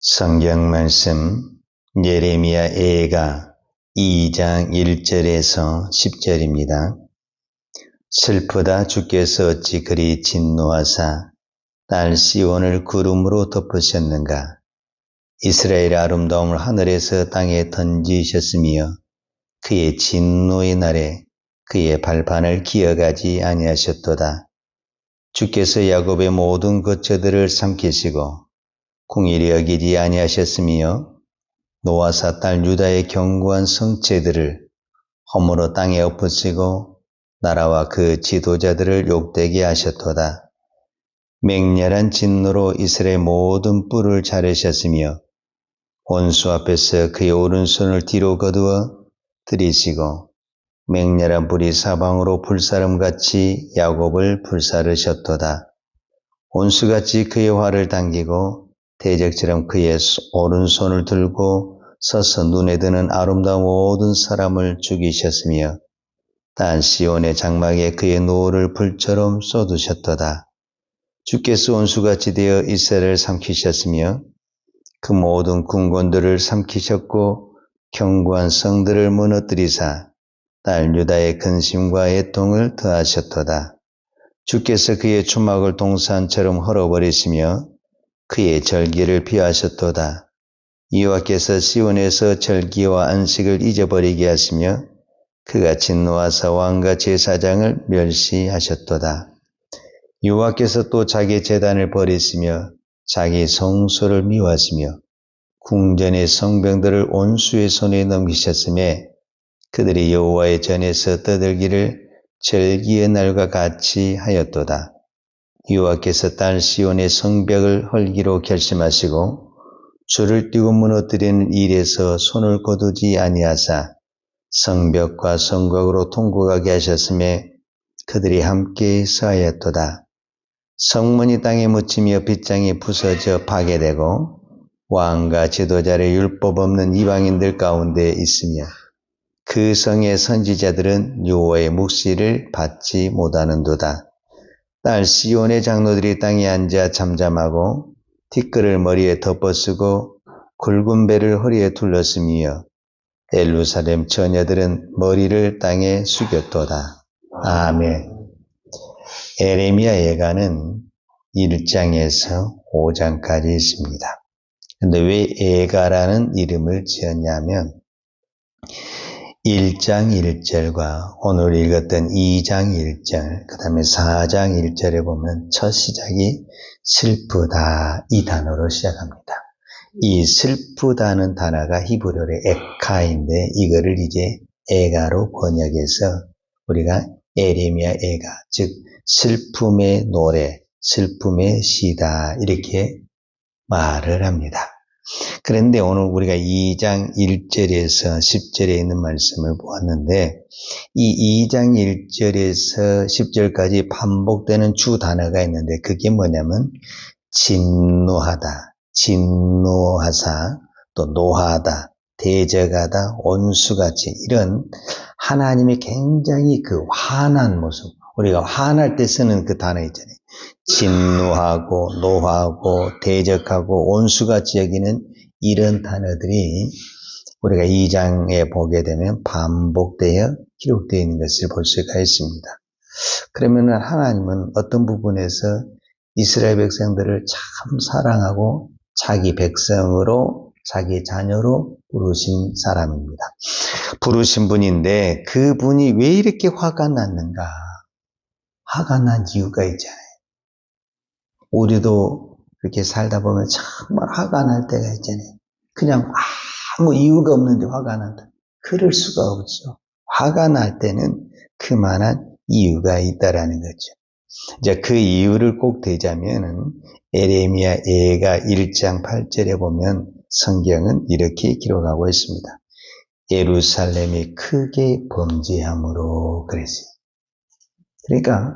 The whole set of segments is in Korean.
성경 말씀 예레미야 애가 2장 1절에서 10절입니다. 슬프다 주께서 어찌 그리 진노하사 딸 시온을 구름으로 덮으셨는가. 이스라엘의 아름다움을 하늘에서 땅에 던지셨으며 그의 진노의 날에 그의 발판을 기어가지 아니하셨도다. 주께서 야곱의 모든 거처들을 삼키시고 궁일이 여기지 아니하셨으며 노아사 딸 유다의 견고한 성체들을 허물어 땅에 엎으시고 나라와 그 지도자들을 욕되게 하셨도다. 맹렬한 진노로 이스라엘 모든 뿔을 자르셨으며 원수 앞에서 그의 오른손을 뒤로 거두어 들이시고 맹렬한 불이 사방으로 불사름같이 야곱을 불사르셨도다. 온수같이 그의 활을 당기고 대적처럼 그의 오른손을 들고 서서 눈에 드는 아름다운 모든 사람을 죽이셨으며 딸 시온의 장막에 그의 노를 불처럼 쏟으셨도다. 주께서 온수같이 되어 이스라엘을 삼키셨으며 그 모든 군권들을 삼키셨고 견고한 성들을 무너뜨리사 딸 유다의 근심과 애통을 더하셨도다. 주께서 그의 주막을 동산처럼 헐어버리시며 그의 절기를 피하셨도다. 여호와께서 시온에서 절기와 안식을 잊어버리게 하시며 그가 진노하사 왕과 제사장을 멸시하셨도다. 여호와께서 또 자기 제단을 버리시며 자기 성소를 미워하시며 궁전의 성병들을 온수의 손에 넘기셨으며 그들이 여호와의 전에서 떠들기를 절기의 날과 같이 하였도다. 여호와께서 딸 시온의 성벽을 헐기로 결심하시고 줄을 띄고 무너뜨리는 일에서 손을 거두지 아니하사 성벽과 성곽으로 통곡하게 하셨으며 그들이 함께 서하였도다. 성문이 땅에 묻히며 빗장이 부서져 파괴되고 왕과 지도자의 율법 없는 이방인들 가운데 있으며 그 성의 선지자들은 여호와의 묵시를 받지 못하는도다. 딸 시온의 장로들이 땅에 앉아 잠잠하고 티끌을 머리에 덮어쓰고 굵은 배를 허리에 둘렀으며 예루살렘 처녀들은 머리를 땅에 숙였도다. 아멘. 예레미야 예가는 1장에서 5장까지 있습니다. 근데 왜 예가라는 이름을 지었냐면 1장 1절과 오늘 읽었던 2장 1절, 그 다음에 4장 1절에 보면 첫 시작이 슬프다 이 단어로 시작합니다. 이 슬프다는 단어가 히브리어의 에카인데 이거를 이제 에가로 번역해서 우리가 예레미야 에가, 즉 슬픔의 노래, 슬픔의 시다 이렇게 말을 합니다. 그런데 오늘 우리가 2장 1절에서 10절에 있는 말씀을 보았는데 이 2장 1절에서 10절까지 반복되는 주 단어가 있는데 그게 뭐냐면 진노하다, 진노하사, 또 노하다, 대적하다, 온수같이 이런 하나님이 굉장히 그 화난 모습, 우리가 화날 때 쓰는 그 단어 있잖아요. 진노하고 노하고 대적하고 온수같이 여기는 이런 단어들이 우리가 2장에 보게 되면 반복되어 기록되어 있는 것을 볼 수가 있습니다. 그러면 하나님은 어떤 부분에서 이스라엘 백성들을 참 사랑하고 자기 백성으로 자기 자녀로 부르신 사람입니다. 부르신 분인데 그분이 왜 이렇게 화가 났는가? 화가 난 이유가 있잖아요. 우리도 그렇게 살다 보면 정말 화가 날 때가 있잖아요. 그냥 아무 이유가 없는데 화가 난다. 그럴 수가 없죠. 화가 날 때는 그만한 이유가 있다라는 거죠. 이제 그 이유를 꼭 대자면은 예레미야 예가 1장 8절에 보면 성경은 이렇게 기록하고 있습니다. 예루살렘이 크게 범죄함으로 그랬어요. 그러니까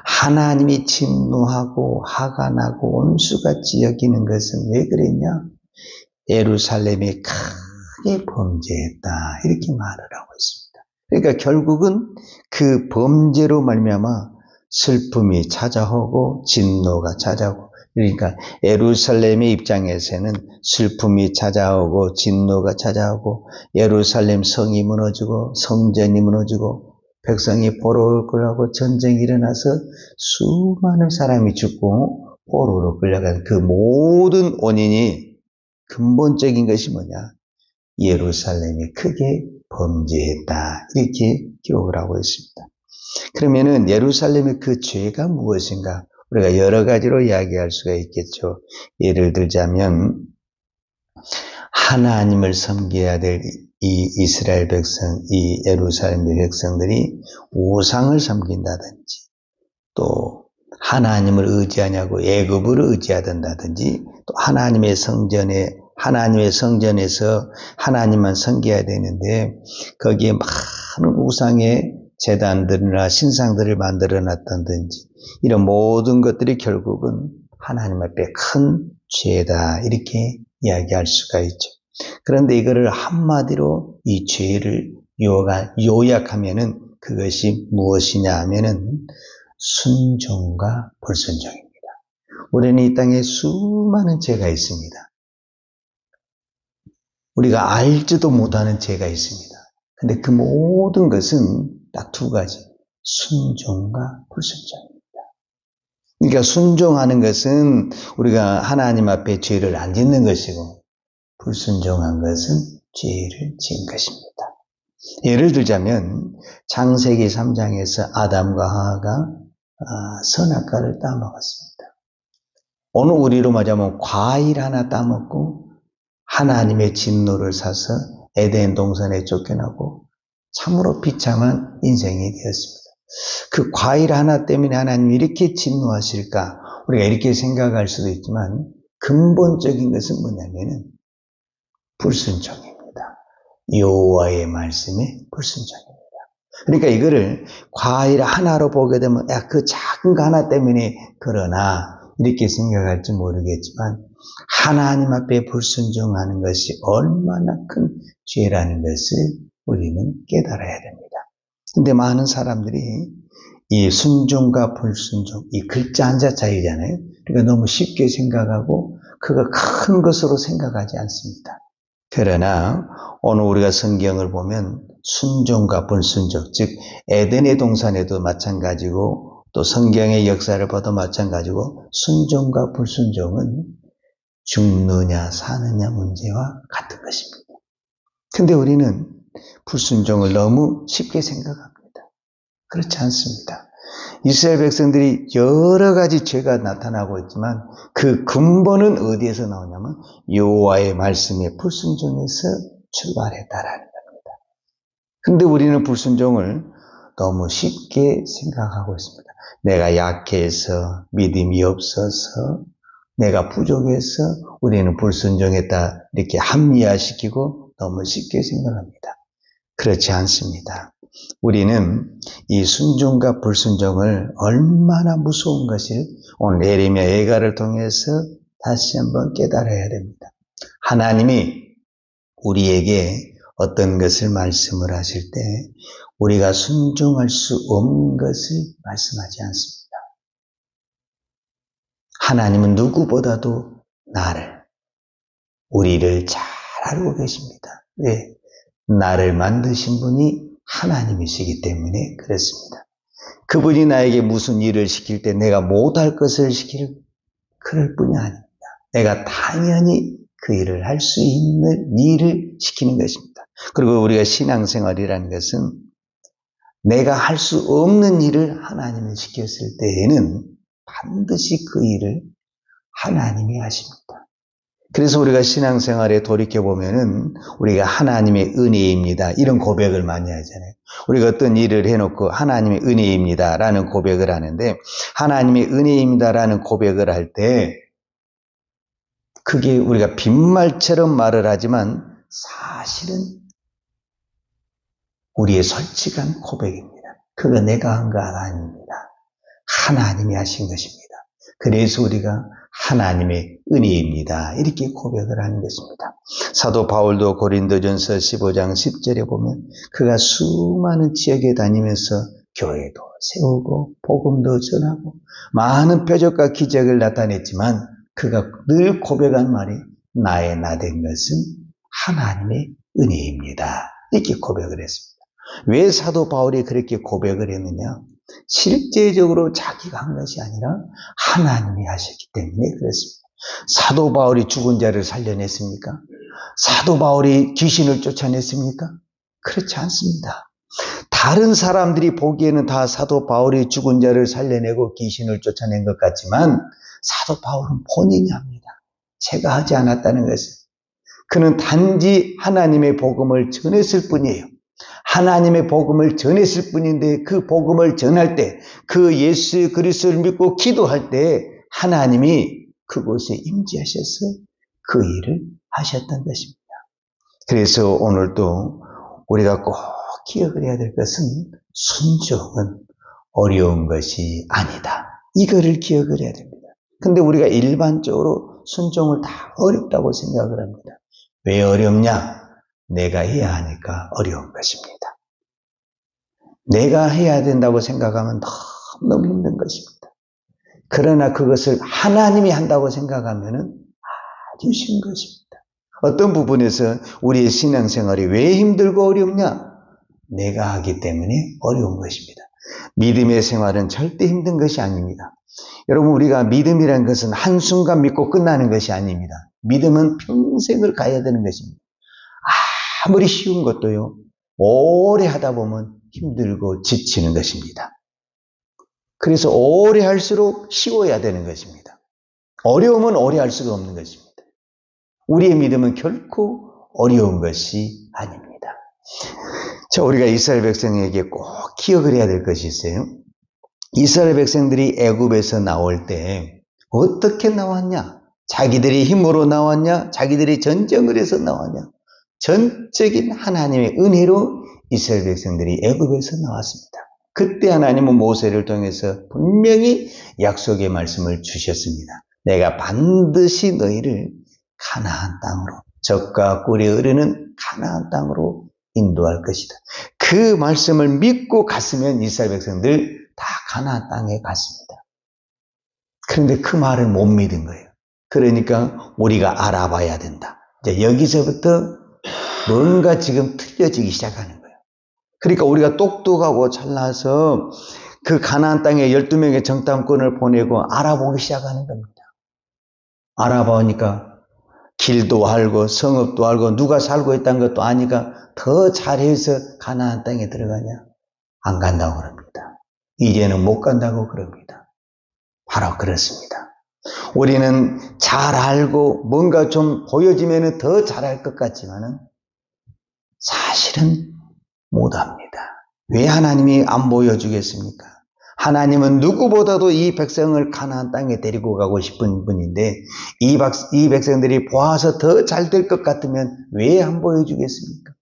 하나님이 진노하고 화가 나고 온수같이 여기는 것은 왜 그랬냐? 예루살렘이 크게 범죄했다 이렇게 말을 하고 있습니다. 그러니까 결국은 그 범죄로 말미암아 슬픔이 찾아오고 진노가 찾아오고 그러니까 예루살렘의 입장에서는 슬픔이 찾아오고 진노가 찾아오고 예루살렘 성이 무너지고 성전이 무너지고 백성이 포로로 끌려가고 전쟁이 일어나서 수많은 사람이 죽고 포로로 끌려간 그 모든 원인이 근본적인 것이 뭐냐? 예루살렘이 크게 범죄했다. 이렇게 기록을 하고 있습니다. 그러면은 예루살렘의 그 죄가 무엇인가? 우리가 여러 가지로 이야기할 수가 있겠죠. 예를 들자면 하나님을 섬겨야 될 이 이스라엘 백성, 이 예루살렘의 백성들이 우상을 섬긴다든지 또 하나님을 의지하냐고 애굽을 의지하던다든지 또 하나님의 성전에서 하나님만 섬겨야 되는데 거기에 많은 우상의 제단들이나 신상들을 만들어 놨다든지 이런 모든 것들이 결국은 하나님 앞에 큰 죄다 이렇게 이야기할 수가 있죠. 그런데 이거를 한마디로 이 죄를 요약하면은 그것이 무엇이냐 하면은 순종과 불순종입니다. 우리는 이 땅에 수많은 죄가 있습니다. 우리가 알지도 못하는 죄가 있습니다. 근데 그 모든 것은 딱 두 가지, 순종과 불순종입니다. 그러니까 순종하는 것은 우리가 하나님 앞에 죄를 안 짓는 것이고 불순종한 것은 죄를 지은 것입니다. 예를 들자면 창세기 3장에서 아담과 하와가 선악과를 따먹었습니다. 오늘 우리로 말하자면 과일 하나 따먹고 하나님의 진노를 사서 에덴 동산에 쫓겨나고 참으로 비참한 인생이 되었습니다. 그 과일 하나 때문에 하나님이 이렇게 진노하실까? 우리가 이렇게 생각할 수도 있지만 근본적인 것은 뭐냐면은 불순종입니다. 여호와의 말씀에 불순종입니다. 그러니까 이거를 과일 하나로 보게 되면 그 작은 거 하나 때문에 그러나 이렇게 생각할지 모르겠지만 하나님 앞에 불순종하는 것이 얼마나 큰 죄라는 것을 우리는 깨달아야 됩니다. 근데 많은 사람들이 이 순종과 불순종, 이 글자 한자 차이잖아요. 그러니까 너무 쉽게 생각하고 그거 큰 것으로 생각하지 않습니다. 그러나 오늘 우리가 성경을 보면 순종과 불순종, 즉 에덴의 동산에도 마찬가지고 또 성경의 역사를 봐도 마찬가지고 순종과 불순종은 죽느냐 사느냐 문제와 같은 것입니다. 근데 우리는 불순종을 너무 쉽게 생각합니다. 그렇지 않습니다. 이스라엘 백성들이 여러 가지 죄가 나타나고 있지만 그 근본은 어디에서 나오냐면 여호와의 말씀에 불순종에서 출발했다라는 겁니다. 근데 우리는 불순종을 너무 쉽게 생각하고 있습니다. 내가 약해서 믿음이 없어서 내가 부족해서 우리는 불순종했다 이렇게 합리화시키고 너무 쉽게 생각합니다. 그렇지 않습니다. 우리는 이 순종과 불순종을 얼마나 무서운 것을 오늘 예레미야 예가를 통해서 다시 한번 깨달아야 됩니다. 하나님이 우리에게 어떤 것을 말씀을 하실 때 우리가 순종할 수 없는 것을 말씀하지 않습니다. 하나님은 누구보다도 우리를 잘 알고 계십니다. 왜? 나를 만드신 분이 하나님이시기 때문에 그렇습니다. 그분이 나에게 무슨 일을 시킬 때 내가 못할 것을 그럴 뿐이 아닙니다. 내가 당연히 그 일을 할 수 있는 일을 시키는 것입니다. 그리고 우리가 신앙생활이라는 것은 내가 할 수 없는 일을 하나님이 시켰을 때에는 반드시 그 일을 하나님이 하십니다. 그래서 우리가 신앙생활에 돌이켜보면은 우리가 하나님의 은혜입니다. 이런 고백을 많이 하잖아요. 우리가 어떤 일을 해놓고 하나님의 은혜입니다. 라는 고백을 하는데 하나님의 은혜입니다. 라는 고백을 할 때 그게 우리가 빈말처럼 말을 하지만 사실은 우리의 솔직한 고백입니다. 그거 내가 한 거 아닙니다. 하나님이 하신 것입니다. 그래서 우리가 하나님의 은혜입니다. 이렇게 고백을 하는 것입니다. 사도 바울도 고린도전서 15장 10절에 보면 그가 수많은 지역에 다니면서 교회도 세우고 복음도 전하고 많은 표적과 기적을 나타냈지만 그가 늘 고백한 말이 나의 나 된 것은 하나님의 은혜입니다. 이렇게 고백을 했습니다. 왜 사도 바울이 그렇게 고백을 했느냐? 실제적으로 자기가 한 것이 아니라 하나님이 하셨기 때문에 그랬습니다. 사도 바울이 죽은 자를 살려냈습니까? 사도 바울이 귀신을 쫓아냈습니까? 그렇지 않습니다. 다른 사람들이 보기에는 다 사도 바울이 죽은 자를 살려내고 귀신을 쫓아낸 것 같지만 사도 바울은 본인이 합니다. 제가 하지 않았다는 것을. 그는 단지 하나님의 복음을 전했을 뿐이에요. 하나님의 복음을 전했을 뿐인데 그 복음을 전할 때 그 예수 그리스도를 믿고 기도할 때 하나님이 그곳에 임재하셔서 그 일을 하셨던 것입니다. 그래서 오늘도 우리가 꼭 기억을 해야 될 것은 순종은 어려운 것이 아니다. 이거를 기억을 해야 됩니다. 근데 우리가 일반적으로 순종을 다 어렵다고 생각을 합니다. 왜 어렵냐? 내가 해야 하니까 어려운 것입니다. 내가 해야 된다고 생각하면 너무 힘든 것입니다. 그러나 그것을 하나님이 한다고 생각하면 아주 쉬운 것입니다. 어떤 부분에서 우리의 신앙생활이 왜 힘들고 어렵냐? 내가 하기 때문에 어려운 것입니다. 믿음의 생활은 절대 힘든 것이 아닙니다. 여러분, 우리가 믿음이라는 것은 한순간 믿고 끝나는 것이 아닙니다. 믿음은 평생을 가야 되는 것입니다. 아무리 쉬운 것도요, 오래 하다 보면 힘들고 지치는 것입니다. 그래서 오래 할수록 쉬워야 되는 것입니다. 어려움은 오래 할 수가 없는 것입니다. 우리의 믿음은 결코 어려운 것이 아닙니다. 자, 우리가 이스라엘 백성에게 꼭 기억을 해야 될 것이 있어요. 이스라엘 백성들이 애굽에서 나올 때 어떻게 나왔냐? 자기들이 힘으로 나왔냐? 자기들이 전쟁을 해서 나왔냐? 전적인 하나님의 은혜로 이스라엘 백성들이 애굽에서 나왔습니다. 그때 하나님은 모세를 통해서 분명히 약속의 말씀을 주셨습니다. 내가 반드시 너희를 가나안 땅으로, 젖과 꿀이 흐르는 가나안 땅으로 인도할 것이다. 그 말씀을 믿고 갔으면 이스라엘 백성들 다 가나안 땅에 갔습니다. 그런데 그 말을 못 믿은 거예요. 그러니까 우리가 알아봐야 된다. 이제 여기서부터 뭔가 지금 틀려지기 시작하는 거예요. 그러니까 우리가 똑똑하고 잘나서 그 가나안 땅에 12명의 정탐꾼을 보내고 알아보기 시작하는 겁니다. 알아보니까 길도 알고 성읍도 알고 누가 살고 있다는 것도 아니까 더 잘해서 가나안 땅에 들어가냐? 안 간다고 그럽니다. 이제는 못 간다고 그럽니다. 바로 그렇습니다. 우리는 잘 알고 뭔가 좀 보여지면 더 잘할 것 같지만은 사실은 못합니다. 왜 하나님이 안 보여주겠습니까? 하나님은 누구보다도 이 백성을 가나안 땅에 데리고 가고 싶은 분인데 이 백성들이 보아서 더 잘 될 것 같으면 왜 안 보여주겠습니까?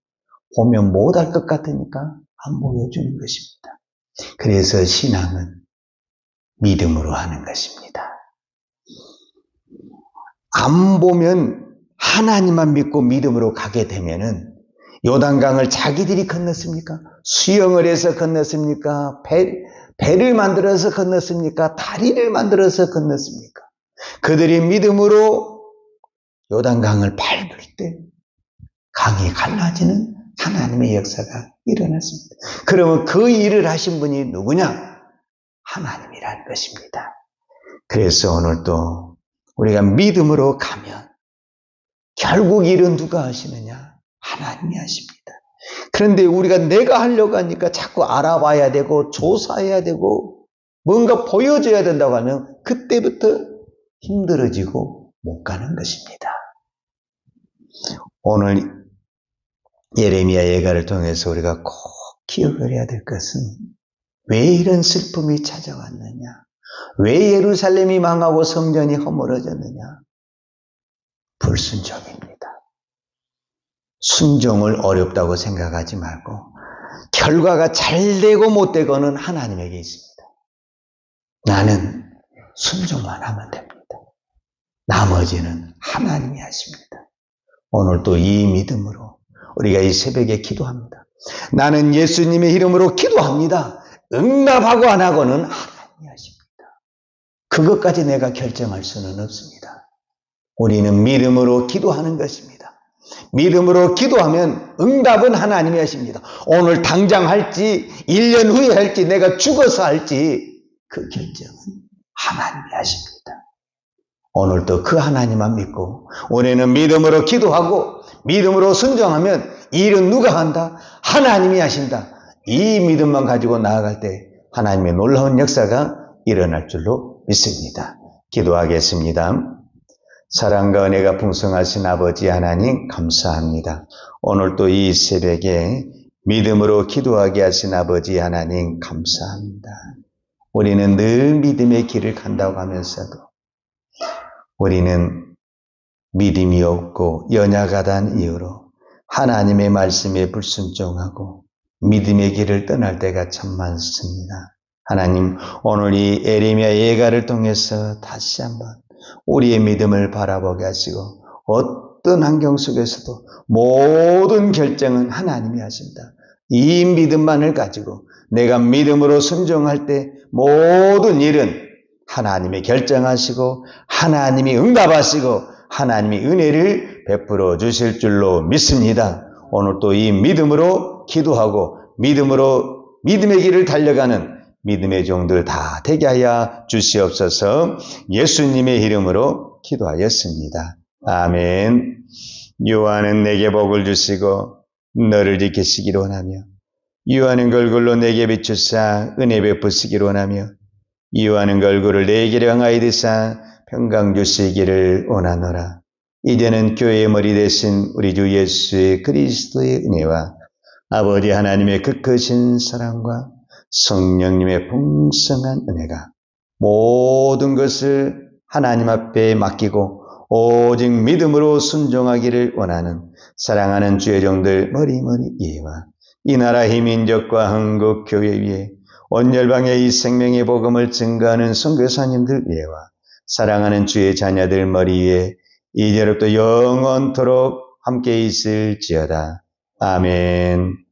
보면 못할 것 같으니까 안 보여주는 것입니다. 그래서 신앙은 믿음으로 하는 것입니다. 안 보면 하나님만 믿고 믿음으로 가게 되면은 요단강을 자기들이 건넜습니까? 수영을 해서 건넜습니까? 배를 만들어서 건넜습니까? 다리를 만들어서 건넜습니까? 그들이 믿음으로 요단강을 밟을 때 강이 갈라지는 하나님의 역사가 일어났습니다. 그러면 그 일을 하신 분이 누구냐? 하나님이라는 것입니다. 그래서 오늘도 우리가 믿음으로 가면 결국 일은 누가 하시느냐? 하나님이 하십니다. 그런데 우리가 내가 하려고 하니까 자꾸 알아봐야 되고 조사해야 되고 뭔가 보여줘야 된다고 하면 그때부터 힘들어지고 못 가는 것입니다. 오늘 예레미야 예가를 통해서 우리가 꼭 기억을 해야 될 것은 왜 이런 슬픔이 찾아왔느냐? 왜 예루살렘이 망하고 성전이 허물어졌느냐? 불순종입니다. 순종을 어렵다고 생각하지 말고 결과가 잘 되고 못 되고는 하나님에게 있습니다. 나는 순종만 하면 됩니다. 나머지는 하나님이 하십니다. 오늘도 이 믿음으로 우리가 이 새벽에 기도합니다. 나는 예수님의 이름으로 기도합니다. 응답하고 안 하고는 하나님이 하십니다. 그것까지 내가 결정할 수는 없습니다. 우리는 믿음으로 기도하는 것입니다. 믿음으로 기도하면 응답은 하나님이 하십니다. 오늘 당장 할지 1년 후에 할지 내가 죽어서 할지 그 결정은 하나님이 하십니다. 오늘도 그 하나님만 믿고 우리는 믿음으로 기도하고 믿음으로 순종하면 일은 누가 한다? 하나님이 하신다. 이 믿음만 가지고 나아갈 때 하나님의 놀라운 역사가 일어날 줄로 믿습니다. 기도하겠습니다. 사랑과 은혜가 풍성하신 아버지 하나님 감사합니다. 오늘도 이 새벽에 믿음으로 기도하게 하신 아버지 하나님 감사합니다. 우리는 늘 믿음의 길을 간다고 하면서도 우리는 믿음이 없고 연약하다는 이유로 하나님의 말씀에 불순종하고 믿음의 길을 떠날 때가 참 많습니다. 하나님, 오늘 이 에레미야 예가를 통해서 다시 한번 우리의 믿음을 바라보게 하시고 어떤 환경 속에서도 모든 결정은 하나님이 하신다. 이 믿음만을 가지고 내가 믿음으로 순종할 때 모든 일은 하나님이 결정하시고 하나님이 응답하시고 하나님이 은혜를 베풀어 주실 줄로 믿습니다. 오늘 또 이 믿음으로 기도하고 믿음으로 믿음의 길을 달려가는 믿음의 종들 다 되게 하여 주시옵소서. 예수님의 이름으로 기도하였습니다. 아멘. 요한은 내게 복을 주시고 너를 지키시기를 원하며 요한은 걸굴로 내게 비추사 은혜 베푸시기를 원하며 이와는 걸굴을 내게 향하여 드사 평강 주시기를 원하노라. 이제는 교회의 머리 대신 우리 주 예수의 그리스도의 은혜와 아버지 하나님의 그 크신 사랑과 성령님의 풍성한 은혜가 모든 것을 하나님 앞에 맡기고 오직 믿음으로 순종하기를 원하는 사랑하는 주의 종들 머리머리 예와 이 나라 희민족과 한국 교회 위에 온 열방의 이 생명의 복음을 증거하는 선교사님들 위에와 사랑하는 주의 자녀들 머리 위에 이제로부터 영원토록 함께 있을지어다. 아멘.